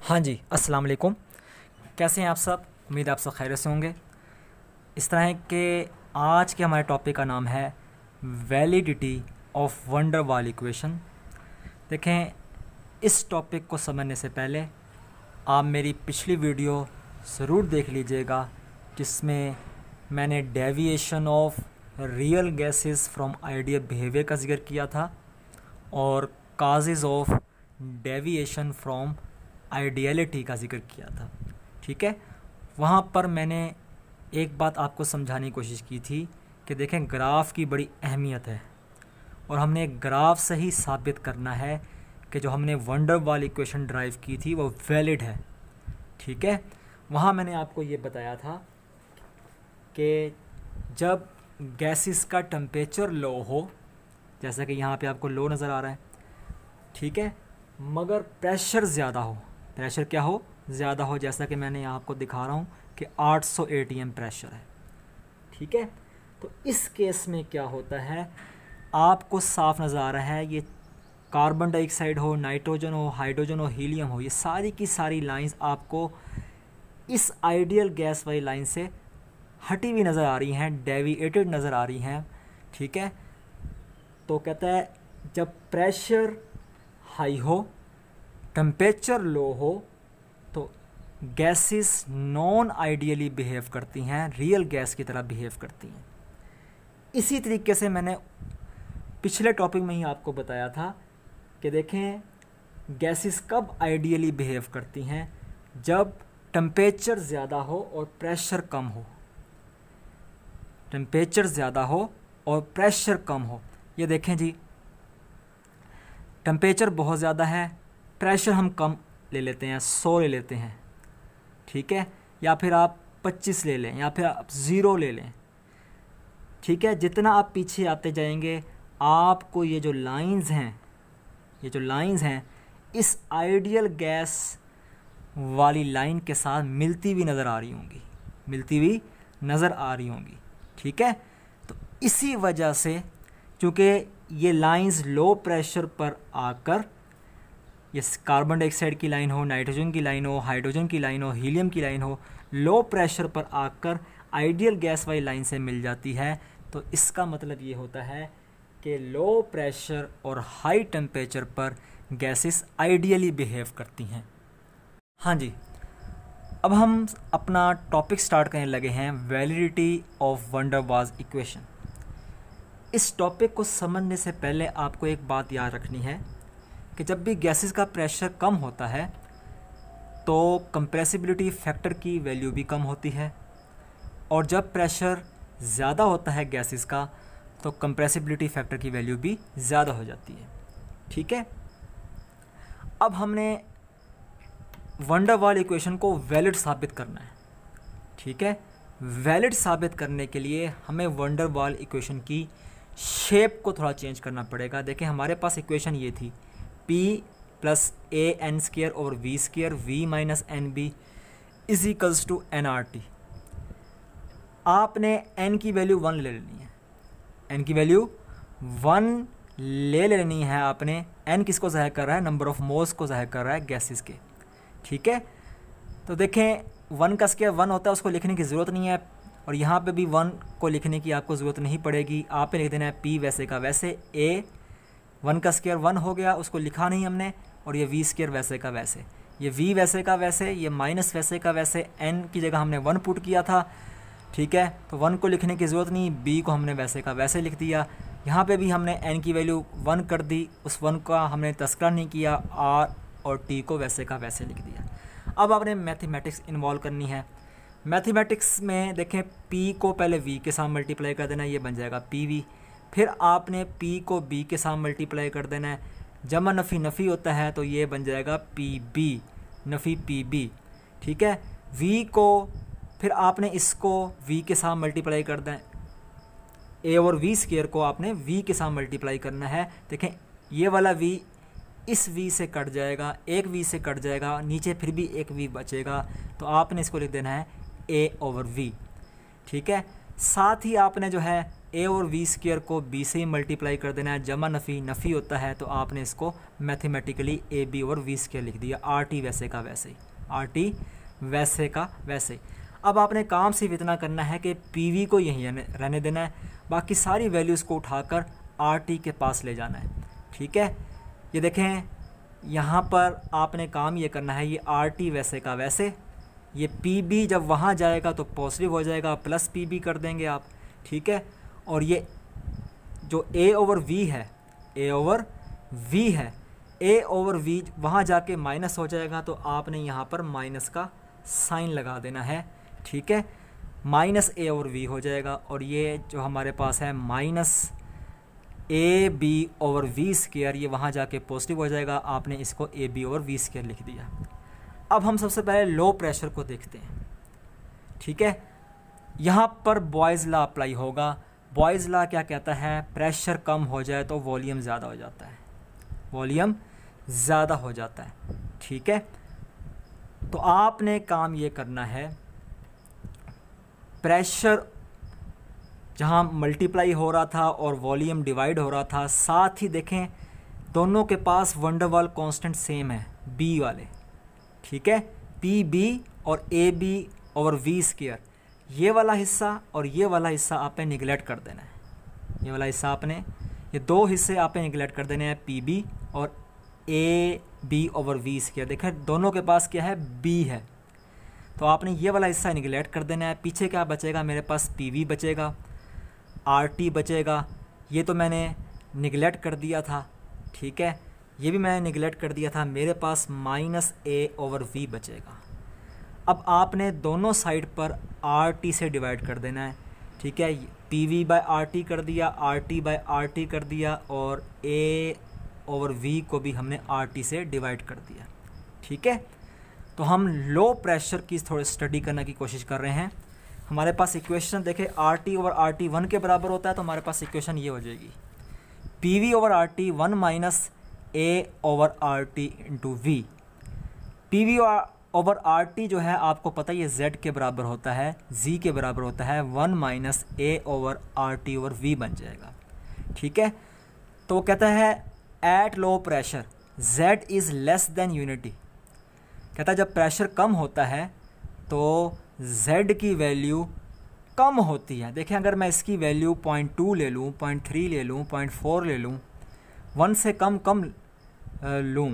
हाँ जी, अस्सलाम वालेकुम। कैसे हैं आप सब? उम्मीद है आप सब खैरियत से होंगे। इस तरह के आज के हमारे टॉपिक का नाम है वैलिडिटी ऑफ वंडर वाल इक्वेशन। देखें, इस टॉपिक को समझने से पहले आप मेरी पिछली वीडियो ज़रूर देख लीजिएगा, जिसमें मैंने deviation of real gases from ideal behaviour का जिक्र किया था और causes of deviation from ideality का जिक्र किया था। ठीक है, वहाँ पर मैंने एक बात आपको समझाने की कोशिश की थी कि देखें, ग्राफ की बड़ी अहमियत है और हमने ग्राफ से ही साबित करना है कि जो हमने वंडर वाल इक्वेशन ड्राइव की थी वो वैलिड है। ठीक है, वहाँ मैंने आपको ये बताया था कि जब गैसेस का टेम्परेचर लो हो, जैसा कि यहाँ पे आपको लो नज़र आ रहा है, ठीक है, मगर प्रेशर ज़्यादा हो, प्रेशर क्या हो, ज़्यादा हो, जैसा कि मैंने यहाँ आपको दिखा रहा हूँ कि 800 ATM प्रेशर है। ठीक है, तो इस केस में क्या होता है, आपको साफ नज़र आ रहा है, ये कार्बन डाइऑक्साइड हो, नाइट्रोजन हो, हाइड्रोजन हो, हीलियम हो, ये सारी की सारी लाइंस आपको इस आइडियल गैस वाली लाइन से हटी हुई नज़र आ रही हैं, डेविएटेड नज़र आ रही हैं। ठीक है, तो कहता है जब प्रेशर हाई हो, टेम्परेचर लो हो, तो गैसेस नॉन आइडियली बिहेव करती हैं, रियल गैस की तरह बिहेव करती हैं। इसी तरीके से मैंने पिछले टॉपिक में ही आपको बताया था कि देखें, गैसेस कब आइडियली बिहेव करती हैं, जब टेम्परेचर ज़्यादा हो और प्रेशर कम हो। टेम्परेचर ज़्यादा हो और प्रेशर कम हो। ये देखें जी, टेम्परेचर बहुत ज़्यादा है, प्रेशर हम कम ले लेते हैं, 100 ले लेते हैं। ठीक है, या फिर आप 25 ले लें, या फिर आप 0 ले लें। ठीक है, जितना आप पीछे आते जाएंगे आपको ये जो लाइंस हैं इस आइडियल गैस वाली लाइन के साथ मिलती हुई नज़र आ रही होंगी। ठीक है, तो इसी वजह से चूँकि ये लाइंस लो प्रेशर पर आकर, ये कार्बन डाइऑक्साइड की लाइन हो, नाइट्रोजन की लाइन हो, हाइड्रोजन की लाइन हो, हीलियम की लाइन हो, लो प्रेशर पर आकर आइडियल गैस वाली लाइन से मिल जाती है। तो इसका मतलब ये होता है कि लो प्रेशर और हाई टेम्परेचर पर गैसेस आइडियली बिहेव करती हैं। हाँ जी, अब हम अपना टॉपिक स्टार्ट करने लगे हैं, वैलिडिटी ऑफ वंडर वाल इक्वेशन। इस टॉपिक को समझने से पहले आपको एक बात याद रखनी है कि जब भी गैसेस का प्रेशर कम होता है तो कंप्रेसिबिलिटी फैक्टर की वैल्यू भी कम होती है, और जब प्रेशर ज़्यादा होता है गैसेस का तो कंप्रेसिबिलिटी फैक्टर की वैल्यू भी ज़्यादा हो जाती है। ठीक है, अब हमने वंडर वाल इक्वेशन को वैलिड साबित करना है। ठीक है, वैलिड साबित करने के लिए हमें वंडर वाल इक्वेशन की शेप को थोड़ा चेंज करना पड़ेगा। देखें, हमारे पास इक्वेशन ये थी, P + AN² और V² V - NB = nRT। आपने n की वैल्यू 1 ले लेनी है, n की वैल्यू 1 ले लेनी है आपने। n किसको ज़ाहिर कर रहा है, नंबर ऑफ मोल्स को ज़ाहिर कर रहा है गैसेस के। ठीक है, तो देखें 1 का स्क्वायर 1 होता है, उसको लिखने की ज़रूरत नहीं है, और यहाँ पे भी 1 को लिखने की आपको ज़रूरत नहीं पड़ेगी। आपने लिख देना है P वैसे का वैसे, A 1 का स्क्वायर 1 हो गया, उसको लिखा नहीं हमने, और ये V² वैसे का वैसे, ये V वैसे का वैसे, ये माइनस वैसे का वैसे, n की जगह हमने 1 पुट किया था। ठीक है, तो 1 को लिखने की ज़रूरत नहीं, B को हमने वैसे का वैसे लिख दिया। यहाँ पे भी हमने n की वैल्यू 1 कर दी, उस 1 का हमने तस्करा नहीं किया, R और T को वैसे का वैसे लिख दिया। अब आपने मैथमेटिक्स इन्वॉल्व करनी है। मैथमेटिक्स में देखें, P को पहले V के साथ मल्टीप्लाई कर देना, ये बन जाएगा PV। फिर आपने P को B के साथ मल्टीप्लाई कर देना है, जमा नफ़ी नफ़ी होता है तो ये बन जाएगा PB नफ़ी PB। ठीक है, V को फिर आपने इसको V के साथ मल्टीप्लाई कर दें, A और V² को आपने V के साथ मल्टीप्लाई करना है। देखें, ये वाला V इस V से कट जाएगा, एक V से कट जाएगा, नीचे फिर भी एक V बचेगा, तो आपने इसको लिख देना है A/V। ठीक है, साथ ही आपने जो है ए और वी स्क्वायर को बी से ही मल्टीप्लाई कर देना है, जमा नफ़ी नफ़ी होता है, तो आपने इसको मैथमेटिकली ए बी और वी स्क्वायर लिख दिया, आर टी वैसे का वैसे ही, आर टी वैसे का वैसे ही। अब आपने काम सिर्फ इतना करना है कि पी वी को यहीं रहने देना है, बाकी सारी वैल्यूज़ को उठाकर आर टी के पास ले जाना है। ठीक है, ये देखें यहाँ पर आपने काम ये करना है, ये आर टी वैसे का वैसे, ये पी बी जब वहाँ जाएगा तो पॉजिटिव हो जाएगा, प्लस पी बी कर देंगे आप। ठीक है, और ये जो ए ओवर वी है, ए ओवर वी है, ए ओवर वी वहाँ जाके माइनस हो जाएगा, तो आपने यहाँ पर माइनस का साइन लगा देना है। ठीक है, माइनस ए ओवर वी हो जाएगा, और ये जो हमारे पास है minus A B over V square, ये वहाँ जाके पॉजिटिव हो जाएगा, आपने इसको A B over V square लिख दिया। अब हम सबसे पहले लो प्रेशर को देखते हैं। ठीक है, यहाँ पर बॉयज़ लॉ अप्लाई होगा। बॉयज़ लॉ क्या कहता है, प्रेशर कम हो जाए तो वॉल्यूम ज़्यादा हो जाता है, वॉल्यूम ज़्यादा हो जाता है। ठीक है, तो आपने काम ये करना है, प्रेशर जहाँ मल्टीप्लाई हो रहा था और वॉल्यूम डिवाइड हो रहा था, साथ ही देखें दोनों के पास वंडरवाल कांस्टेंट सेम है, बी वाले। ठीक है, पी बी और A B over V square, ये वाला हिस्सा और ये वाला हिस्सा आपने निगलेक्ट कर देना है। ये वाला हिस्सा आपने, ये दो हिस्से आपने निगलेक्ट कर देने हैं, पी बी और A B over V square. देखें दोनों के पास क्या है, बी है, तो आपने ये वाला हिस्सा निगलेक्ट कर देना है। पीछे क्या बचेगा, मेरे पास पी वी बचेगा, आर टी बचेगा, ये तो मैंने निगलेक्ट कर दिया था। ठीक है, ये भी मैंने निगलेक्ट कर दिया था, मेरे पास माइनस ए ओवर वी बचेगा। अब आपने दोनों साइड पर आर टी से डिवाइड कर देना है। ठीक है, P we by R T कर दिया, R T by R T कर दिया, और ए ओवर वी को भी हमने आर टी से डिवाइड कर दिया। ठीक है, तो हम लो प्रेशर की थोड़ी स्टडी करने की कोशिश कर रहे हैं। हमारे पास इक्वेशन देखें, are T over R T 1 के बराबर होता है, तो हमारे पास इक्वेशन ये हो जाएगी, P V over R T 1 minus A over R T into V. P V over R T जो है आपको पता ही है जेड के बराबर होता है, जी के बराबर होता है, 1 minus A over R T over V बन जाएगा। ठीक है, तो कहता है at low pressure Z is less than unity. कहता है जब प्रेशर कम होता है तो z की वैल्यू कम होती है। देखें अगर मैं इसकी वैल्यू 0.2 ले लूँ, 0.3 ले लूँ, 0.4 ले लूँ, 1 से कम लूँ,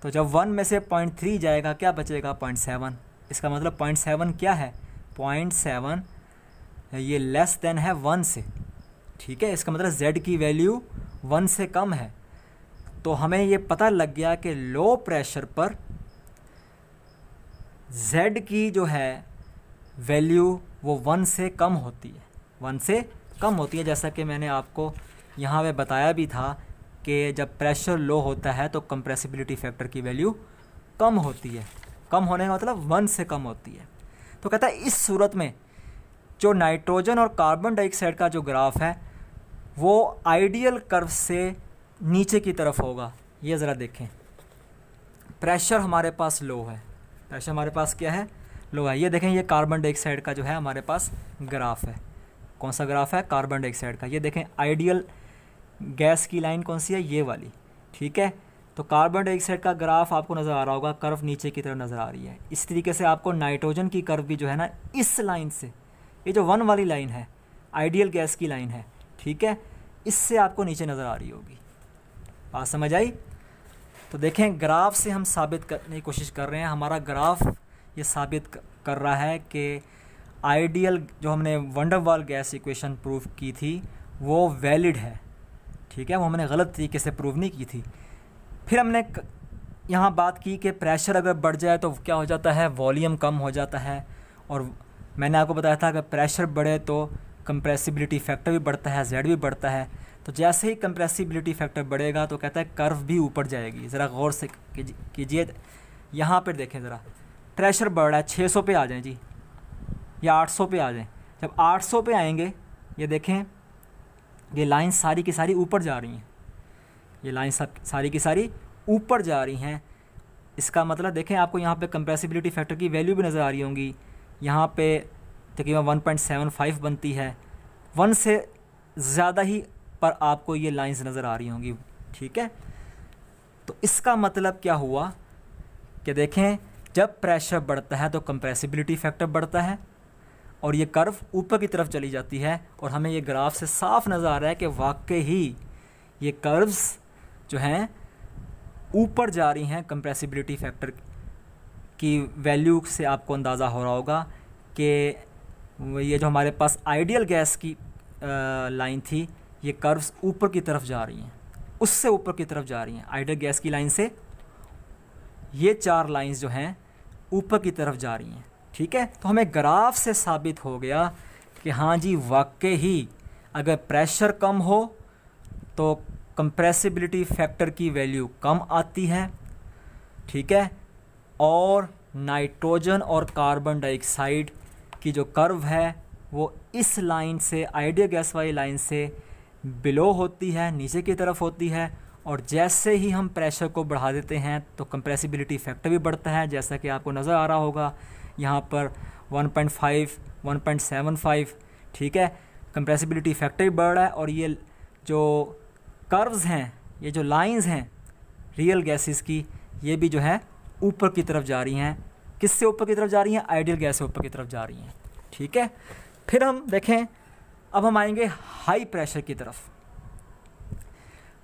तो जब 1 में से 0.3 जाएगा क्या बचेगा, 0.7। इसका मतलब 0.7 क्या है, 0.7 ये लेस देन है 1 से। ठीक है, इसका मतलब z की वैल्यू 1 से कम है। तो हमें ये पता लग गया कि लो प्रेशर पर z की जो है वैल्यू वो 1 से कम होती है, 1 से कम होती है। जैसा कि मैंने आपको यहाँ पे बताया भी था कि जब प्रेशर लो होता है तो कंप्रेसिबिलिटी फैक्टर की वैल्यू कम होती है, कम होने का मतलब 1 से कम होती है। तो कहता है इस सूरत में जो नाइट्रोजन और कार्बन डाइऑक्साइड का जो ग्राफ है वो आइडियल कर्व से नीचे की तरफ होगा। ये ज़रा देखें, प्रेशर हमारे पास लो है, प्रेशर हमारे पास क्या है, लो है। ये देखें ये कार्बन डाइऑक्साइड का जो है हमारे पास ग्राफ है, कौन सा ग्राफ है, कार्बन डाइऑक्साइड का। ये देखें आइडियल गैस की लाइन कौन सी है, ये वाली। ठीक है, तो कार्बन डाइऑक्साइड का ग्राफ आपको नज़र आ रहा होगा, कर्व नीचे की तरफ नज़र आ रही है। इस तरीके से आपको नाइट्रोजन की कर्व भी जो है ना, इस लाइन से, ये जो 1 वाली लाइन है आइडियल गैस की लाइन है, ठीक है, इससे आपको नीचे नज़र आ रही होगी। बात समझ आई? तो देखें ग्राफ से हम साबित करने की कोशिश कर रहे हैं, हमारा ग्राफ ये साबित कर रहा है कि आइडियल जो हमने वंडरवाल गैस इक्वेशन प्रूव की थी वो वैलिड है। ठीक है, वो हमने गलत तरीके से प्रूव नहीं की थी। फिर हमने यहाँ बात की कि प्रेशर अगर बढ़ जाए तो क्या हो जाता है, वॉल्यूम कम हो जाता है। और मैंने आपको बताया था कि प्रेशर बढ़े तो कंप्रेसिबिलिटी फैक्टर भी बढ़ता है, जेड भी बढ़ता है। तो जैसे ही कंप्रेसिबिलिटी फैक्टर बढ़ेगा तो कहता है कर्व भी ऊपर जाएगी। ज़रा गौर से कीजिए, यहाँ पर देखें ज़रा, प्रेशर बढ़ रहा है, 600 पे आ जाएं जी, या 800 पे आ जाएं। जब 800 पे आएंगे, ये देखें ये लाइन सारी की सारी ऊपर जा रही हैं, ये लाइन सारी की सारी ऊपर जा रही हैं। इसका मतलब देखें आपको यहाँ पे कंप्रेसिबिलिटी फैक्टर की वैल्यू भी नज़र आ रही होंगी। यहाँ पे तकरीबन 1.75 बनती है, 1 से ज़्यादा ही पर आपको ये लाइंस नज़र आ रही होंगी, ठीक है। तो इसका मतलब क्या हुआ कि देखें, जब प्रेशर बढ़ता है तो कंप्रेसिबिलिटी फैक्टर बढ़ता है और ये कर्व ऊपर की तरफ चली जाती है, और हमें ये ग्राफ से साफ नज़र आ रहा है कि वाकई ही ये कर्व्स जो हैं ऊपर जा रही हैं। कंप्रेसिबिलिटी फैक्टर की वैल्यू से आपको अंदाज़ा हो रहा होगा कि ये जो हमारे पास आइडियल गैस की लाइन थी, ये कर्व्स ऊपर की तरफ जा रही हैं, उससे ऊपर की तरफ जा रही हैं। आइडियल गैस की लाइन से ये 4 लाइंस जो हैं ऊपर की तरफ जा रही हैं, ठीक है। तो हमें ग्राफ से साबित हो गया कि हाँ जी, वाकई ही अगर प्रेशर कम हो तो कंप्रेसिबिलिटी फैक्टर की वैल्यू कम आती है, ठीक है। और नाइट्रोजन और कार्बन डाइऑक्साइड की जो कर्व है वो इस लाइन से, आइडियल गैस वाली लाइन से बिलो होती है, नीचे की तरफ होती है। और जैसे ही हम प्रेशर को बढ़ा देते हैं तो कंप्रेसिबिलिटी फैक्टर भी बढ़ता है, जैसा कि आपको नज़र आ रहा होगा यहाँ पर 1.5, 1.75, ठीक है। कंप्रेसिबिलिटी फैक्टर भी बढ़ रहा है और ये जो कर्व्स हैं, ये जो लाइंस हैं रियल गैसेस की, ये भी जो है ऊपर की तरफ जा रही हैं। किससे ऊपर की तरफ जा रही हैं? आइडियल गैस से ऊपर की तरफ जा रही हैं, ठीक है। फिर हम देखें, अब हम आएंगे हाई प्रेशर की तरफ।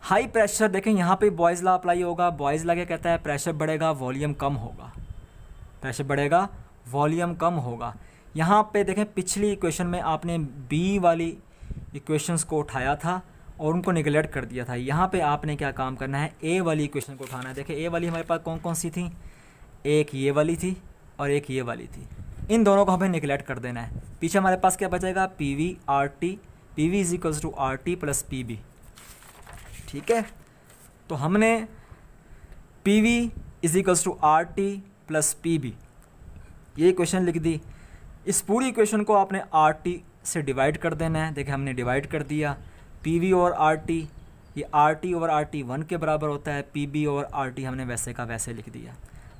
हाई प्रेशर देखें, यहाँ पे बॉयज़ लॉ अप्लाई होगा। बॉयज़ लॉ क्या कहता है? प्रेशर बढ़ेगा, वॉल्यूम कम होगा। प्रेशर बढ़ेगा, वॉल्यूम कम होगा। यहाँ पे देखें, पिछली इक्वेशन में आपने बी वाली इक्वेशंस को उठाया था और उनको निगलेक्ट कर दिया था। यहाँ पे आपने क्या काम करना है? ए वाली इक्वेशन को उठाना है। देखें, ए वाली हमारे पास कौन कौन सी थी? एक ये वाली थी और एक ये वाली थी। इन दोनों को हमें निगलेक्ट कर देना है। पीछे हमारे पास क्या बचेगा? P V R T, P V is equals to R T plus P B, ठीक है। तो हमने P V is equals to R T plus P B ये इक्वेशन लिख दी। इस पूरी इक्वेशन को आपने आर टी से डिवाइड कर देना है। देखिए, हमने डिवाइड कर दिया। पी वी और आर टी, ये are T over R T 1 के बराबर होता है। पी बी और आर टी हमने वैसे का वैसे लिख दिया।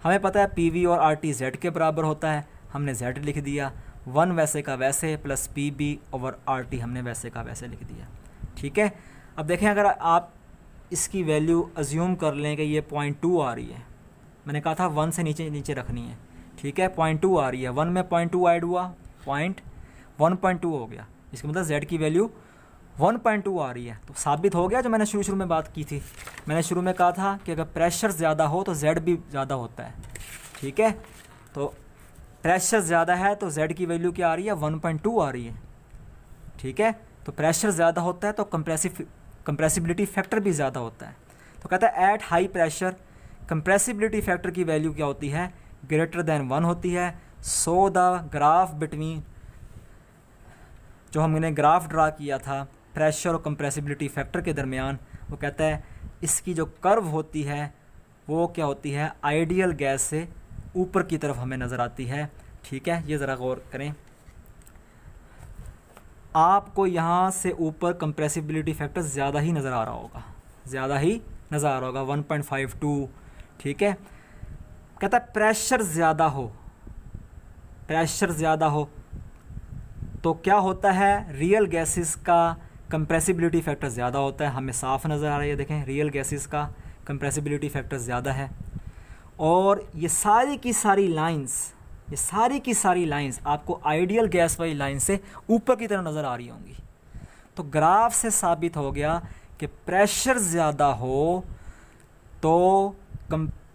हमें पता है पी वी और आर टी जेड के बराबर होता है, हमने जेड लिख दिया। 1 वैसे का वैसे plus P B over R T हमने वैसे का वैसे लिख दिया, ठीक है। अब देखें, अगर आप इसकी वैल्यू अज्यूम कर लें कि ये 0.2 आ रही है, मैंने कहा था 1 से नीचे नीचे रखनी है, ठीक है। 0.2 आ रही है, 1 में 0.2 ऐड हुआ, 1.2 हो गया। इसका मतलब जेड की वैल्यू 1.2 आ रही है। तो साबित हो गया जो मैंने शुरू में बात की थी। मैंने शुरू में कहा था कि अगर प्रेशर ज़्यादा हो तो जेड भी ज़्यादा होता है, ठीक है। तो प्रेशर ज़्यादा है तो जेड की वैल्यू क्या आ रही है? 1.2 आ रही है, ठीक है। तो प्रेशर ज़्यादा होता है तो कंप्रेसिबिलिटी फैक्टर भी ज़्यादा होता है। तो कहता है at high pressure compressibility factor की वैल्यू क्या होती है? ग्रेटर देन 1 होती है। सो द ग्राफ बिटवीन, जो हमने ग्राफ ड्रा किया था प्रेशर और कंप्रेसिबिलिटी फैक्टर के दरमियान, वो कहता है इसकी जो कर्व होती है वो क्या होती है? आइडियल गैस से ऊपर की तरफ हमें नज़र आती है, ठीक है। ये ज़रा गौर करें, आपको यहाँ से ऊपर कंप्रेसिबिलिटी फैक्टर ज़्यादा ही नज़र आ रहा होगा, ज़्यादा ही नज़र आ रहा होगा, 1.52, ठीक है। कहता है प्रेशर ज़्यादा हो, प्रेशर ज़्यादा हो तो क्या होता है? रियल गैसेस का कंप्रेसिबिलिटी फैक्टर ज़्यादा होता है। हमें साफ नज़र आ रहा है, ये देखें, रियल गैसेस का कंप्रेसिबिलिटी फैक्टर ज़्यादा है। और ये सारी की सारी लाइंस, ये सारी की सारी लाइंस आपको आइडियल गैस वाली लाइन से ऊपर की तरफ नज़र आ रही होंगी। तो ग्राफ से साबित हो गया कि प्रेशर ज़्यादा हो तो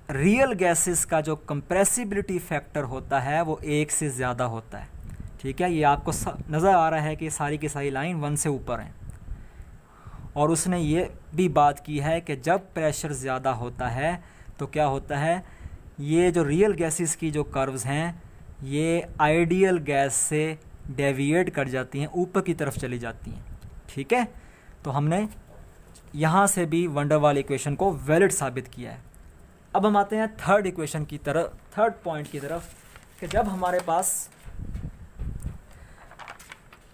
रियल गैसेस का जो कंप्रेसिबिलिटी फैक्टर होता है वो 1 से ज़्यादा होता है, ठीक है। ये आपको नज़र आ रहा है कि सारी की सारी लाइन 1 से ऊपर हैं। और उसने ये भी बात की है कि जब प्रेशर ज़्यादा होता है तो क्या होता है? ये जो रियल गैसेस की जो कर्व्स हैं ये आइडियल गैस से डेविएट कर जाती हैं, ऊपर की तरफ चली जाती हैं, ठीक है। तो हमने यहाँ से भी वंडरवाल इक्वेशन को वैलिड साबित किया है। अब हम आते हैं थर्ड इक्वेशन की तरफ, थर्ड पॉइंट की तरफ, कि जब हमारे पास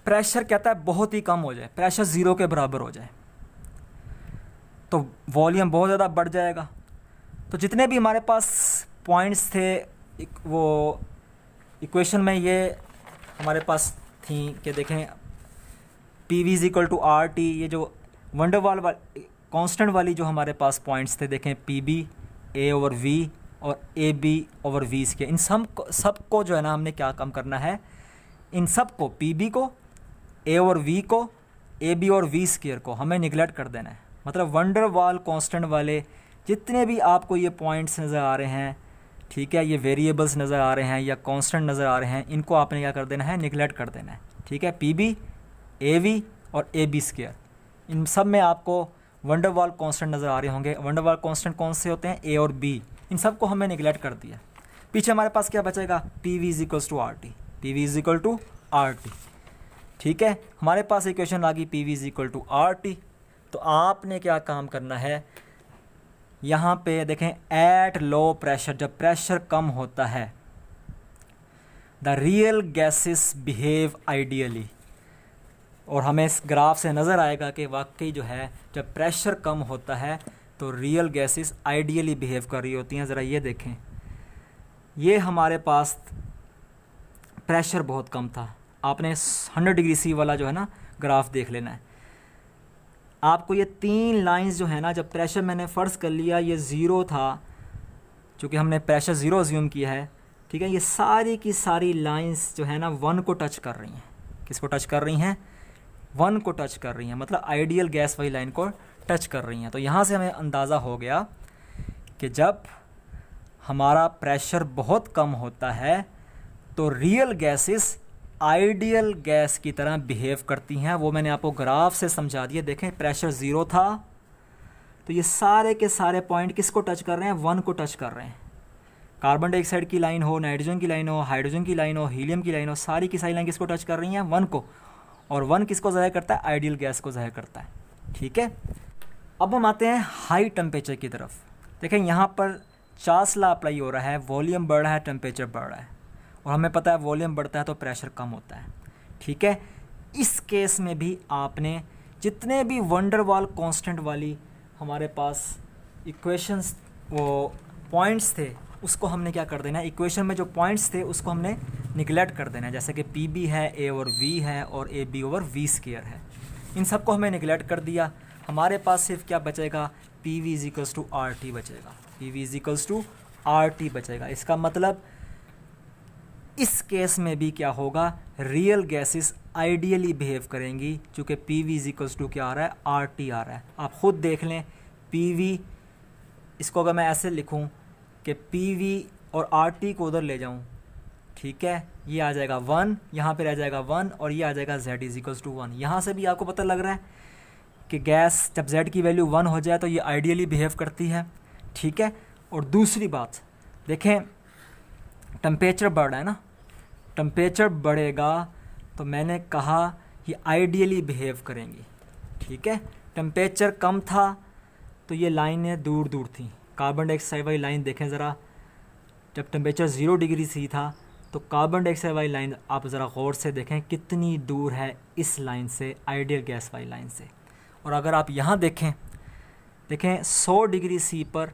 प्रेशर कहता है बहुत ही कम हो जाए, प्रेशर 0 के बराबर हो जाए, तो वॉल्यूम बहुत ज़्यादा बढ़ जाएगा। तो जितने भी हमारे पास पॉइंट्स थे वो इक्वेशन में ये हमारे पास थी कि देखें P V is equal to R T, ये जो वंडरवाल कांस्टेंट वाली जो हमारे पास पॉइंट्स थे, देखें P b a over V और A B over V square, इन सबको जो है ना हमने क्या कम करना है, इन सब को पी बी को, ए और वी को, ए बी और वी स्क्वायर को हमें निगलेक्ट कर देना है। मतलब वंडरवाल कांस्टेंट वाले जितने भी आपको ये पॉइंट्स नज़र आ रहे हैं, ठीक है, ये वेरिएबल्स नज़र आ रहे हैं या कांस्टेंट नज़र आ रहे हैं, इनको आपने क्या कर देना है, निगलेक्ट कर देना है। ठीक है, पी बी, ए वी और ए बी स्क्वायर, इन सब में आपको वंडरवाल कांस्टेंट नज़र आ रहे होंगे। वंडरवाल कांस्टेंट कौन से होते हैं, ए और बी, इन सब को हमने निगलेक्ट कर दिया। पीछे हमारे पास क्या बचेगा, P V is equals to R T, P V is equal to R T. ठीक है, हमारे पास इक्वेशन आ गई P V is equal to R T. तो आपने क्या काम करना है, यहाँ पे देखें एट लो प्रेशर, जब प्रेशर कम होता है, the real gases behave ideally, और हमें इस ग्राफ से नज़र आएगा कि वाकई जो है जब प्रेशर कम होता है तो रियल गैसेस आइडियली बिहेव कर रही होती हैं। ज़रा ये देखें, ये हमारे पास प्रेशर बहुत कम था, आपने 100 डिग्री सी वाला जो है ना ग्राफ देख लेना है। आपको ये 3 लाइंस जो है ना, जब प्रेशर मैंने फ़र्ज़ कर लिया ये ज़ीरो था, चूँकि हमने प्रेशर ज़ीरो अज्यूम किया है, ठीक है, ये सारी की सारी लाइंस जो है ना 1 को टच कर रही हैं। किसको टच कर रही हैं, 1 को टच कर रही हैं, मतलब आइडियल गैस वाली लाइन को टच कर रही हैं। तो यहाँ से हमें अंदाज़ा हो गया कि जब हमारा प्रेशर बहुत कम होता है तो रियल गैसेस आइडियल गैस की तरह बिहेव करती हैं। वो मैंने आपको ग्राफ से समझा दिया। देखें प्रेशर ज़ीरो था तो ये सारे के सारे पॉइंट किसको टच कर रहे हैं, 1 को टच कर रहे हैं। कार्बन डाइऑक्साइड की लाइन हो, नाइट्रोजन की लाइन हो, हाइड्रोजन की लाइन हो, हीलियम की लाइन हो, सारी की सारी लाइन किसको टच कर रही हैं, 1 को। और 1 किसको ज़ाहिर करता है, आइडियल गैस को ज़ाहिर करता है। ठीक है, अब हम आते हैं हाई टेम्परेचर की तरफ। देखें यहाँ पर चार्ल्स लॉ अप्लाई हो रहा है, वॉल्यूम बढ़ रहा है, टेम्परेचर बढ़ रहा है, और हमें पता है वॉल्यूम बढ़ता है तो प्रेशर कम होता है। ठीक है, इस केस में भी आपने जितने भी वंडरवाल कांस्टेंट वाली हमारे पास इक्वेशंस, वो पॉइंट्स थे, उसको हमने क्या कर देना है, इक्वेशन में जो पॉइंट्स थे उसको हमने निगलेक्ट कर देना है। जैसे कि पी बी है, ए ओवर वी है और A B over V square है, इन सबको हमें निगलेक्ट कर दिया। हमारे पास सिर्फ क्या बचेगा, P V is equals to R T बचेगा, P V is equals to R T बचेगा। इसका मतलब इस केस में भी क्या होगा, रियल गैसेस आइडियली बिहेव करेंगी, चूँकि P V is equals to क्या आ रहा है, आर टी आ रहा है। आप ख़ुद देख लें, पी वी, इसको अगर मैं ऐसे लिखूं कि पी वी और आर टी को उधर ले जाऊं, ठीक है, ये आ जाएगा 1, यहाँ पे रह जाएगा 1 और ये आ जाएगा z इज इक्वल्स टू 1। यहाँ से भी आपको पता लग रहा है कि गैस जब z की वैल्यू 1 हो जाए तो ये आइडियली बिहेव करती है। ठीक है, और दूसरी बात देखें, टेम्परेचर बढ़ रहा है ना, टेम्परेचर बढ़ेगा तो मैंने कहा ये आइडियली बिहेव करेंगी। ठीक है, टेम्परेचर कम था तो ये लाइनें दूर दूर थी। कार्बन डाइऑक्साइड वाली लाइन देखें ज़रा, जब टेम्परेचर 0 डिग्री सी था तो कार्बन डाइऑक्साइड वाली लाइन आप ज़रा गौर से देखें कितनी दूर है इस लाइन से, आइडियल गैस वाली लाइन से। और अगर आप यहाँ देखें 100 डिग्री सी पर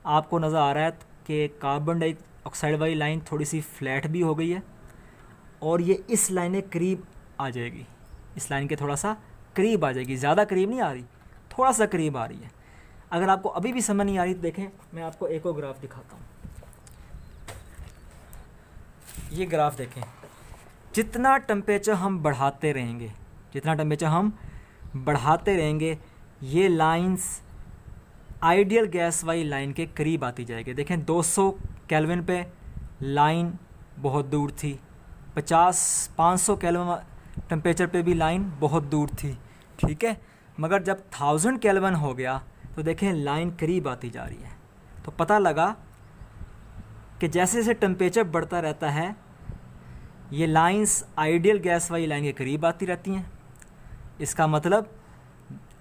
आपको नज़र आ रहा है कि कार्बन डाइऑक्साइड वाली लाइन थोड़ी सी फ्लैट भी हो गई है और ये इस लाइन के करीब आ जाएगी, इस लाइन के थोड़ा सा करीब आ जाएगी, ज़्यादा करीब नहीं आ रही, थोड़ा सा करीब आ रही है। अगर आपको अभी भी समझ नहीं आ रही तो देखें, मैं आपको एक और ग्राफ दिखाता हूँ। ये ग्राफ देखें, जितना टेम्परेचर हम बढ़ाते रहेंगे, जितना टेम्परेचर हम बढ़ाते रहेंगे, ये लाइंस आइडियल गैस वाली लाइन के करीब आती जाएगी। देखें 200 केल्विन पे लाइन बहुत दूर थी, 500 केल्विन टेम्परेचर पे भी लाइन बहुत दूर थी। ठीक है, मगर जब 1000 केल्विन हो गया तो देखें लाइन करीब आती जा रही है। तो पता लगा कि जैसे जैसे टेम्परेचर बढ़ता रहता है ये लाइंस आइडियल गैस वाली लाइन के करीब आती रहती हैं। इसका मतलब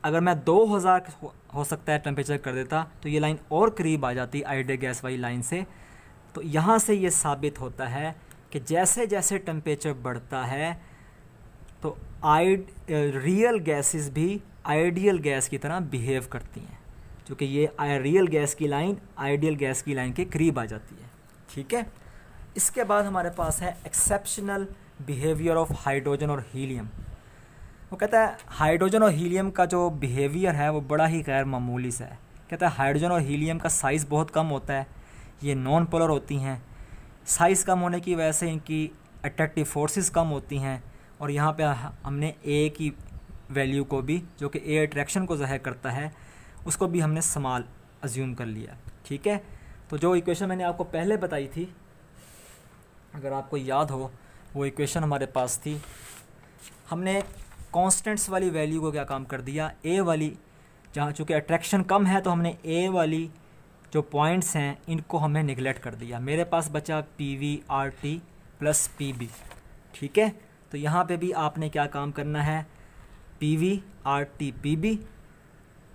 अगर मैं 2000 हो सकता है टेम्परेचर कर देता तो ये लाइन और करीब आ जाती आइडियल गैस वाली लाइन से। तो यहाँ से ये साबित होता है कि जैसे जैसे टेम्परेचर बढ़ता है तो रियल गैसेस भी आइडियल गैस की तरह बिहेव करती हैं, क्योंकि ये रियल गैस की लाइन आइडियल गैस की लाइन के करीब आ जाती है। ठीक है, इसके बाद हमारे पास है एक्सेप्शनल बिहेवियर ऑफ हाइड्रोजन और हीलियम। वो कहता है हाइड्रोजन और हीलियम का जो बिहेवियर है वो बड़ा ही गैर मामूली सा है। कहता है हाइड्रोजन और हीलियम का साइज़ बहुत कम होता है, ये नॉन पोलर होती हैं, साइज़ कम होने की वजह से इनकी अट्रैक्टिव फोर्सेस कम होती हैं, और यहाँ पे हमने ए की वैल्यू को भी, जो कि ए अट्रैक्शन को ज़ाहिर करता है, उसको भी हमने स्मॉल अज्यूम कर लिया। ठीक है, तो जो इक्वेशन मैंने आपको पहले बताई थी, अगर आपको याद हो, वो इक्वेशन हमारे पास थी, हमने कॉन्स्टेंट्स वाली वैल्यू को क्या काम कर दिया, ए वाली, जहाँ चूँकि अट्रैक्शन कम है तो हमने ए वाली जो पॉइंट्स हैं इनको हमने निगलेक्ट कर दिया। मेरे पास बचा P V R T plus P B. ठीक है, तो यहाँ पे भी आपने क्या काम करना है, P V R T P B,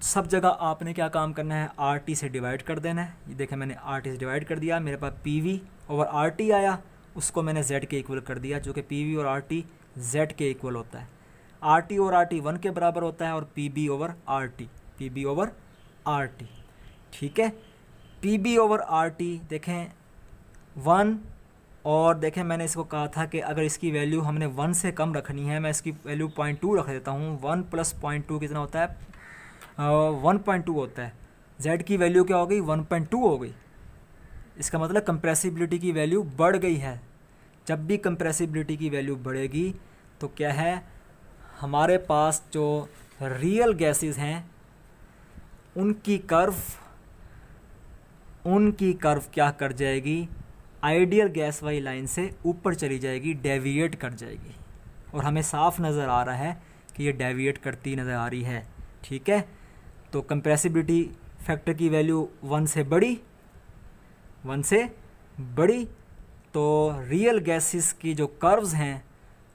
सब जगह आपने क्या काम करना है, आर टी से डिवाइड कर देना है। ये देखें मैंने आर टी से डिवाइड कर दिया, मेरे पास P V over R T आया, उसको मैंने जेड के इक्वल कर दिया, जो कि पी वी और आर टी जेड के इक्वल होता है। आर टी और आर टी 1 के बराबर होता है, और P B over R T, P B over R T. ठीक है, P B over R T देखें 1, और देखें मैंने इसको कहा था कि अगर इसकी वैल्यू हमने 1 से कम रखनी है, मैं इसकी वैल्यू 0.2 रख देता हूँ। 1 प्लस 0.2 कितना होता है, 1.2 होता है। z की वैल्यू क्या हो गई, 1.2 हो गई। इसका मतलब कंप्रेसिबिलिटी की वैल्यू बढ़ गई है। जब भी कंप्रेसिबिलिटी की वैल्यू बढ़ेगी तो क्या है, हमारे पास जो रियल गैसेस हैं उनकी कर्व क्या कर जाएगी, आइडियल गैस वाली लाइन से ऊपर चली जाएगी, डेविएट कर जाएगी, और हमें साफ नज़र आ रहा है कि ये डेविएट करती नज़र आ रही है। ठीक है, तो कंप्रेसिबिलिटी फैक्टर की वैल्यू 1 से बड़ी, तो रियल गैसेस की जो कर्व्स हैं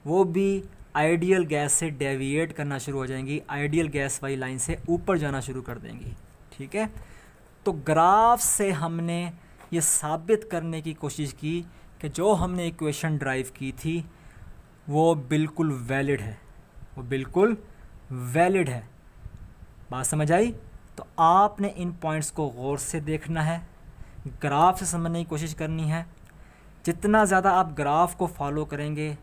वो भी आइडियल गैस से डेविएट करना शुरू हो जाएंगी, आइडियल गैस वाली लाइन से ऊपर जाना शुरू कर देंगी। ठीक है, तो ग्राफ से हमने ये साबित करने की कोशिश की कि जो हमने इक्वेशन ड्राइव की थी वो बिल्कुल वैलिड है, बात समझ आई? तो आपने इन पॉइंट्स को गौर से देखना है, ग्राफ से समझने की कोशिश करनी है। जितना ज़्यादा आप ग्राफ को फॉलो करेंगे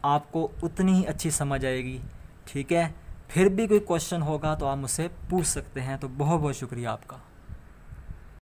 आपको उतनी ही अच्छी समझ आएगी। ठीक है, फिर भी कोई क्वेश्चन होगा तो आप मुझसे पूछ सकते हैं। तो बहुत बहुत शुक्रिया आपका।